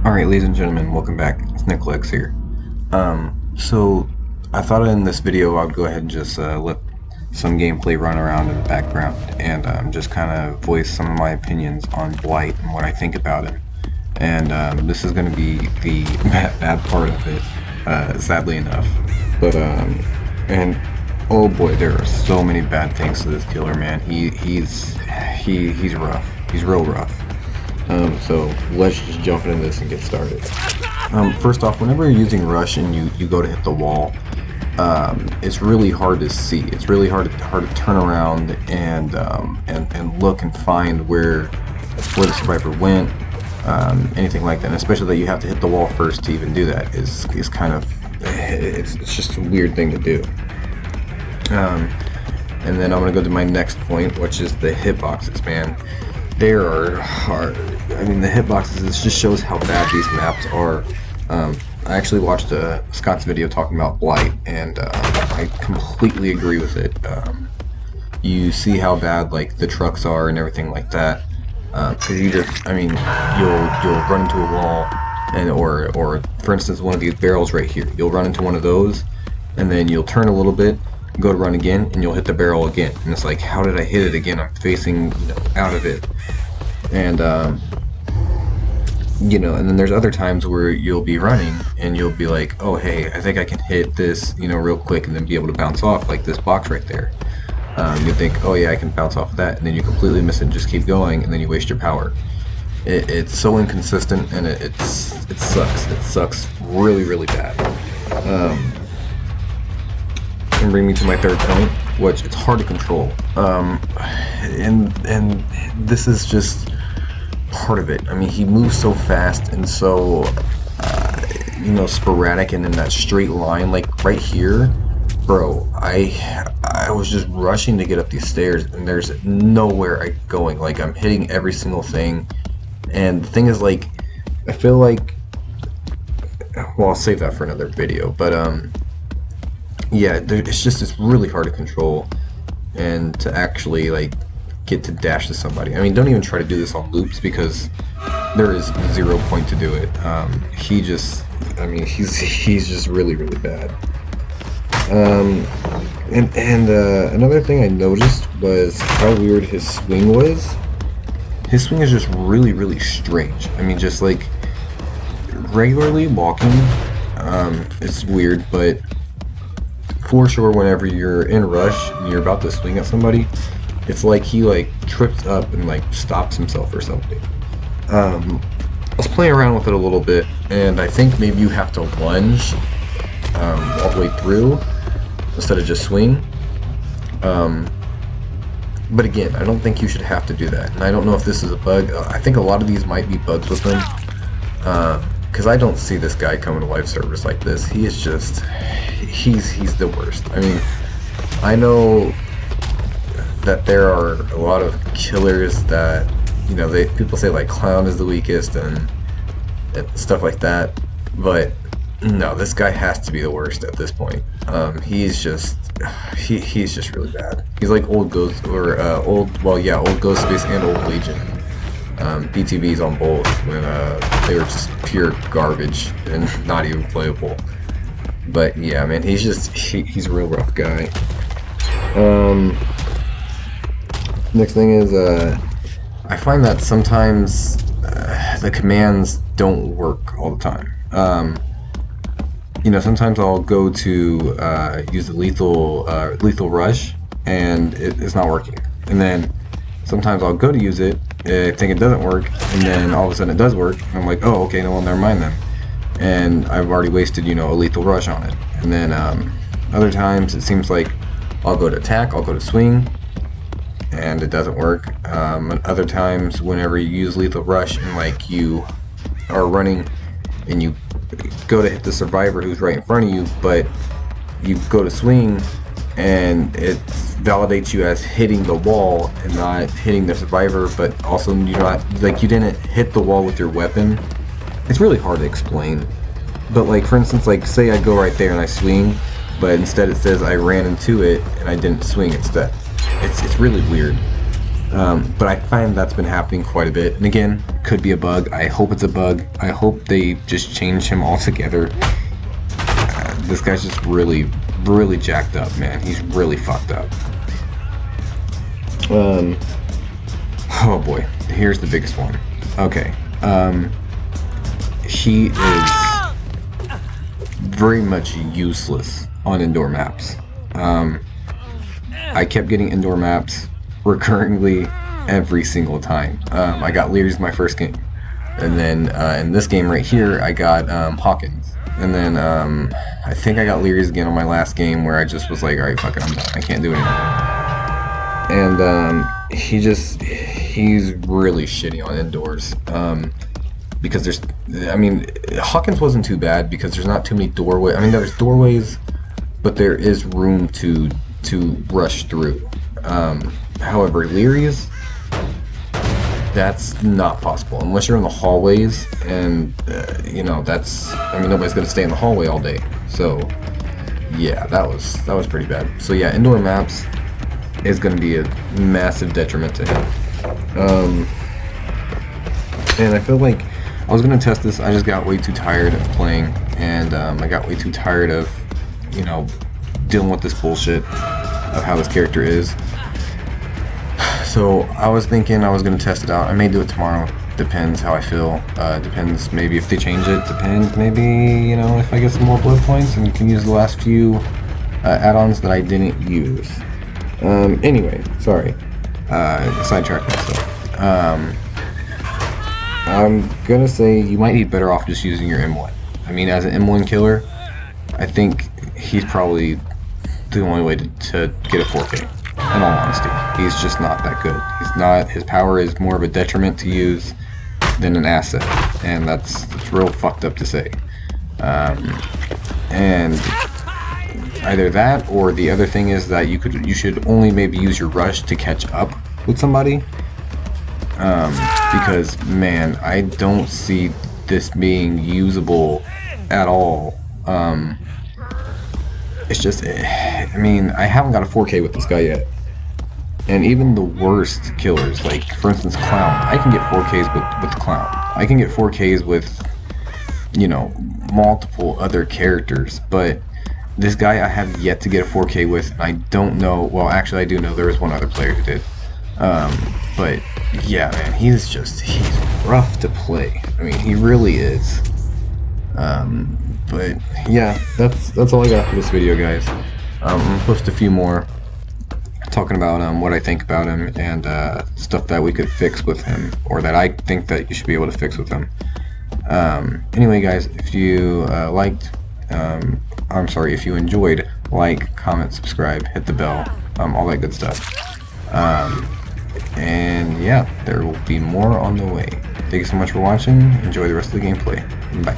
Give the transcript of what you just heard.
Alright, ladies and gentlemen, welcome back. It's Nicklex here. So I thought in this video I would go ahead and just let some gameplay run around in the background and just kind of voice some of my opinions on Blight and what I think about it. And this is going to be the bad part of it, sadly enough. But and oh boy, there are so many bad things to this killer, man. He's rough. He's real rough. So let's just jump into this and get started. First off, whenever you're using rush and you go to hit the wall, it's really hard to see. It's really hard to turn around and look and find where the survivor went, anything like that. And especially that you have to hit the wall first to even do that is kind of it's just a weird thing to do. And then I'm gonna go to my next point, which is the hitboxes, man. They are hard. I mean, the hitboxes, this just shows how bad these maps are. I actually watched Scott's video talking about Blight, and I completely agree with it. You see how bad like the trucks are and everything like that. Because you just, I mean, you'll run into a wall, and or for instance, one of these barrels right here. You'll run into one of those, and then you'll turn a little bit, go to run again, and you'll hit the barrel again. And it's like, how did I hit it again? I'm facing, out of it. And and then there's other times where you'll be running and you'll be like, oh hey, I think I can hit this, real quick, and then be able to bounce off like this box right there. You think, oh yeah, I can bounce off of that, and then you completely miss it and just keep going, and then you waste your power. It's so inconsistent, and it sucks. It sucks really, really bad. And bring me to my third point, which it's hard to control. And this is just part of it. I mean, he moves so fast and so sporadic and in that straight line. Like right here, bro, I was just rushing to get up these stairs, and there's nowhere I'm going. Like, I'm hitting every single thing, and the thing is, like, I feel like, well, I'll save that for another video, but yeah, it's really hard to control and to actually like get to dash to somebody. I mean, don't even try to do this on loops because there is 0 point to do it. He's just really, really bad. Another thing I noticed was how weird his swing was. His swing is just really, really strange. I mean, just like regularly walking, it's weird, but for sure whenever you're in rush and you're about to swing at somebody, it's like he like trips up and like stops himself or something. I was playing around with it a little bit, and I think maybe you have to lunge all the way through instead of just swing. But again, I don't think you should have to do that, and I don't know if this is a bug. I think a lot of these might be bugs with them, because I don't see this guy coming to live service like this. He is just, he's the worst. I mean, I know that there are a lot of killers that, people say like Clown is the weakest and stuff like that, but no, this guy has to be the worst at this point. He's just really bad. He's like old Ghost, or old Ghostface and old Legion. BTBs on both when they were just pure garbage and not even playable. But yeah, man, he's a real rough guy. Next thing is I find that sometimes the commands don't work all the time. Sometimes I'll go to use the lethal rush, and it's not working. And then sometimes I'll go to use it, I think it doesn't work, and then all of a sudden it does work, and I'm like, oh, okay, no, well, never mind then. And I've already wasted, a lethal rush on it. And then other times it seems like I'll go to attack, I'll go to swing, and it doesn't work. And other times, whenever you use lethal rush and like you are running and you go to hit the survivor who's right in front of you, but you go to swing and it validates you as hitting the wall and not hitting the survivor, but also you're not, like, you didn't hit the wall with your weapon. It's really hard to explain, but like, for instance, like, say I go right there and I swing, but instead it says I ran into it and I didn't swing instead. It's really weird. But I find that's been happening quite a bit. And again, could be a bug. I hope it's a bug. I hope they just change him altogether. This guy's just really, really jacked up, man. He's really fucked up. Oh boy, here's the biggest one. Okay, he is very much useless on indoor maps. I kept getting indoor maps recurringly every single time. I got Leary's my first game, and then in this game right here, I got Hawkins, and then I think I got Leary's again on my last game where I just was like, alright, fuck it, I'm done. I can't do it anymore. And he's really shitty on indoors. Because Hawkins wasn't too bad because there's not too many doorways. I mean, there's doorways, but there is room to rush through. However, Leary's, that's not possible unless you're in the hallways, and nobody's gonna stay in the hallway all day. So yeah, that was pretty bad. So yeah, indoor maps is gonna be a massive detriment to him. And I feel like I was gonna test this. I just got way too tired of playing, and I got way too tired of dealing with this bullshit of how this character is. So I was thinking I was gonna test it out. I may do it tomorrow. Depends how I feel. Depends maybe if they change it. Depends maybe if I get some more blood points and can use the last few add-ons that I didn't use. Anyway, sorry. Sidetracked myself. I'm gonna say you might be better off just using your M1. I mean, as an M1 killer, I think he's probably the only way to get a 4K. In all honesty, he's just not that good. He's not. His power is more of a detriment to use than an asset, and that's real fucked up to say. And either that, or the other thing is that you should only maybe use your rush to catch up with somebody. Because man, I don't see this being usable at all. It's just, I mean, I haven't got a 4K with this guy yet. And even the worst killers, like for instance Clown, I can get 4Ks with Clown. I can get 4Ks with, multiple other characters, but this guy I have yet to get a 4K with, and I don't know, well actually I do know there was one other player who did. But yeah, man, he's rough to play. I mean, he really is. But yeah, that's all I got for this video, guys. I'm gonna post a few more talking about what I think about him and stuff that we could fix with him, or that I think that you should be able to fix with him. Anyway, guys, if you if you enjoyed, like, comment, subscribe, hit the bell, all that good stuff. And yeah, there will be more on the way. Thank you so much for watching. Enjoy the rest of the gameplay. Bye.